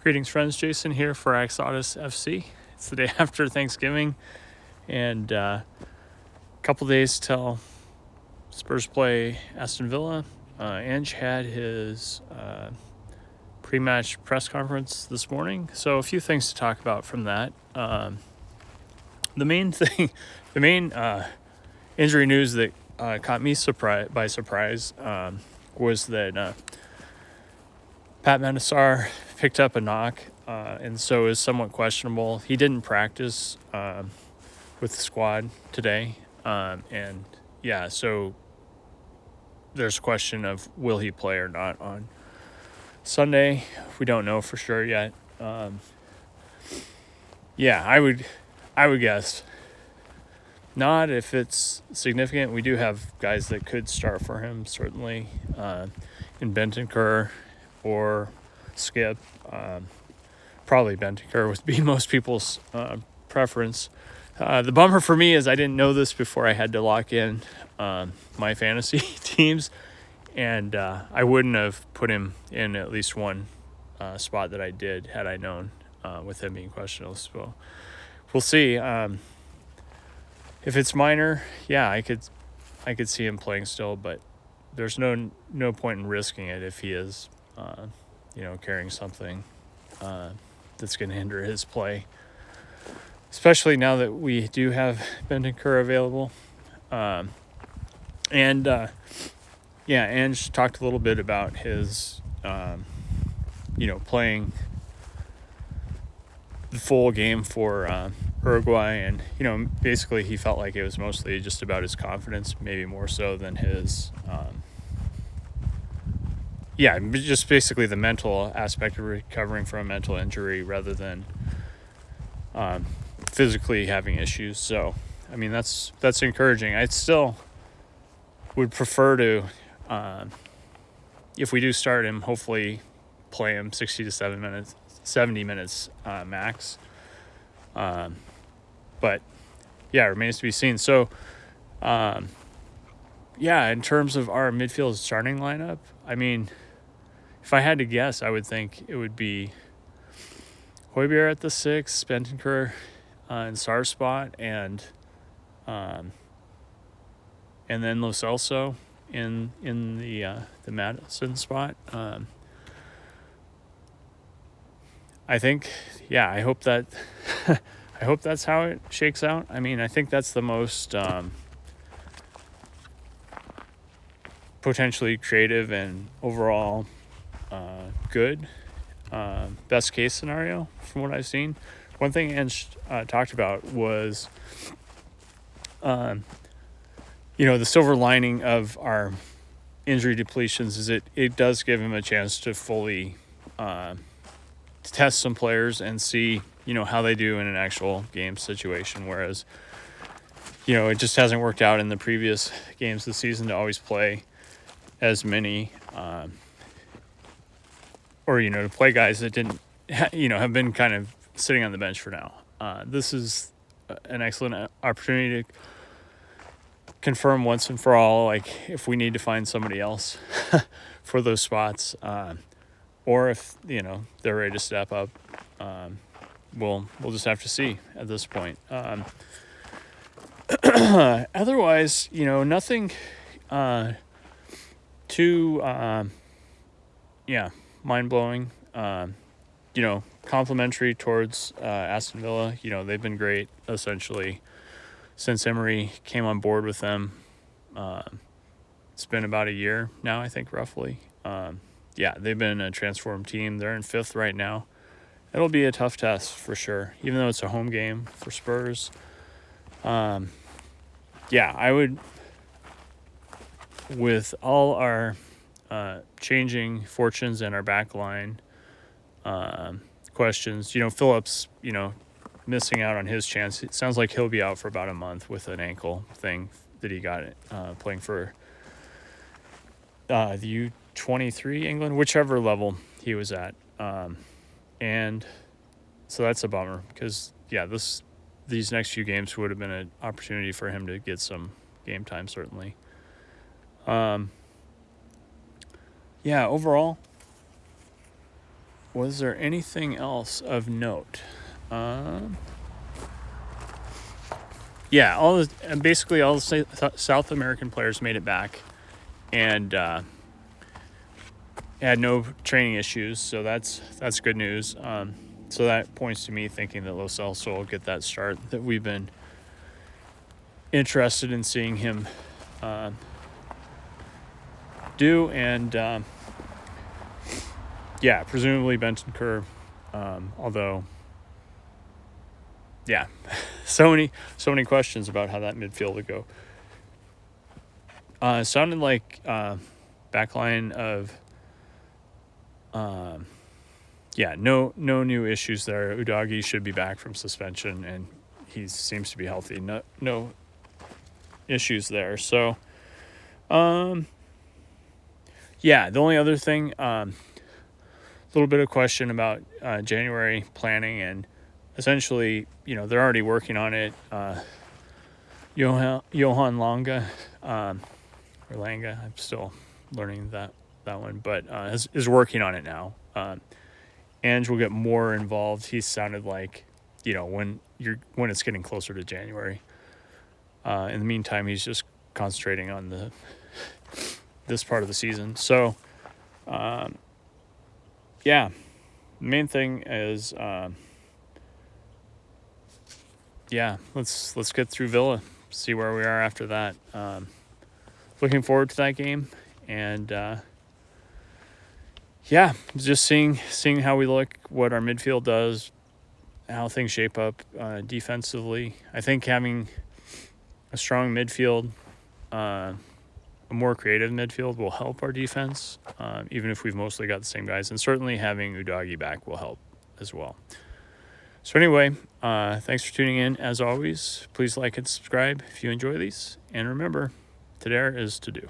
Greetings, friends. Jason here for AxodysFC. It's the day after Thanksgiving, and a couple days till Spurs play Aston Villa. Ange had his pre-match press conference this morning, so a few things to talk about from that. The main injury news that caught me by surprise was that Pat Mendesar picked up a knock, and so is somewhat questionable. He didn't practice with the squad today, and yeah, so there's a question of will he play or not on Sunday. We don't know for sure yet. I would guess not if it's significant. We do have guys that could start for him, certainly, in Bentancur or Skip. Probably Bentancur would be most people's preference. The bummer for me is I didn't know this before I had to lock in my fantasy teams, and I wouldn't have put him in at least one spot that I did had I known with him being questionable. So we'll see. If it's minor, yeah, I could see him playing still, but there's no point in risking it if he is, carrying something that's going to hinder his play, especially now that we do have Bentancur available. Ange talked a little bit about his, playing the full game for Uruguay, and basically he felt like it was mostly just about his confidence, maybe more so than his just basically the mental aspect of recovering from a mental injury rather than physically having issues. So I mean that's encouraging. I still would prefer to if we do start him, hopefully play him 60 to 70 minutes max. But yeah, it remains to be seen. So, in terms of our midfield starting lineup, I mean, if I had to guess, I would think it would be Højbjerg at the 6, Bentancur in Sar's spot, and then Lo Celso in the Madison spot. I think, I hope that I hope that's how it shakes out. I mean, I think that's the most potentially creative and overall good best case scenario from what I've seen. One thing Ange talked about was the silver lining of our injury depletions is it does give him a chance to fully test some players and see how they do in an actual game situation, whereas it just hasn't worked out in the previous games this season to always play as many to play guys that didn't have been kind of sitting on the bench for now. This is an excellent opportunity to confirm once and for all, like, if we need to find somebody else for those spots, or if they're ready to step up. We'll just have to see at this point. Otherwise, nothing too mind-blowing. Complimentary towards Aston Villa. They've been great essentially since Emery came on board with them. It's been about a year now, I think, roughly. They've been a transformed team. They're in 5th right now. It'll be a tough test for sure, even though it's a home game for Spurs. I would, with all our changing fortunes and our back line questions, Phillips, missing out on his chance. It sounds like he'll be out for about a month with an ankle thing that he got playing for the U23 England, whichever level he was at. And so that's a bummer because, these next few games would have been an opportunity for him to get some game time, certainly. Overall, Was there anything else of note? Yeah, basically all the South American players made it back, and had no training issues, so that's good news. So that points to me thinking that Lo Celso will get that start that we've been interested in seeing him do, and yeah, presumably Bentancur, although yeah, so many questions about how that midfield would go. It sounded like backline of no new issues there. Udogie should be back from suspension, and he seems to be healthy. No issues there. So, yeah, the only other thing, a little bit of question about January planning, and essentially, they're already working on it. Johan Langa, or Langa, I'm still learning that one, but is working on it now. Ange will get more involved. He sounded like, when it's getting closer to January. In the meantime, he's just concentrating on this part of the season. So, yeah, the main thing is, let's get through Villa, see where we are after that. Looking forward to that game, and just seeing how we look, what our midfield does, how things shape up defensively. I think having a strong midfield, a more creative midfield will help our defense, even if we've mostly got the same guys. And certainly having Udogie back will help as well. So anyway, thanks for tuning in. As always, please like and subscribe if you enjoy these. And remember, to dare is to do.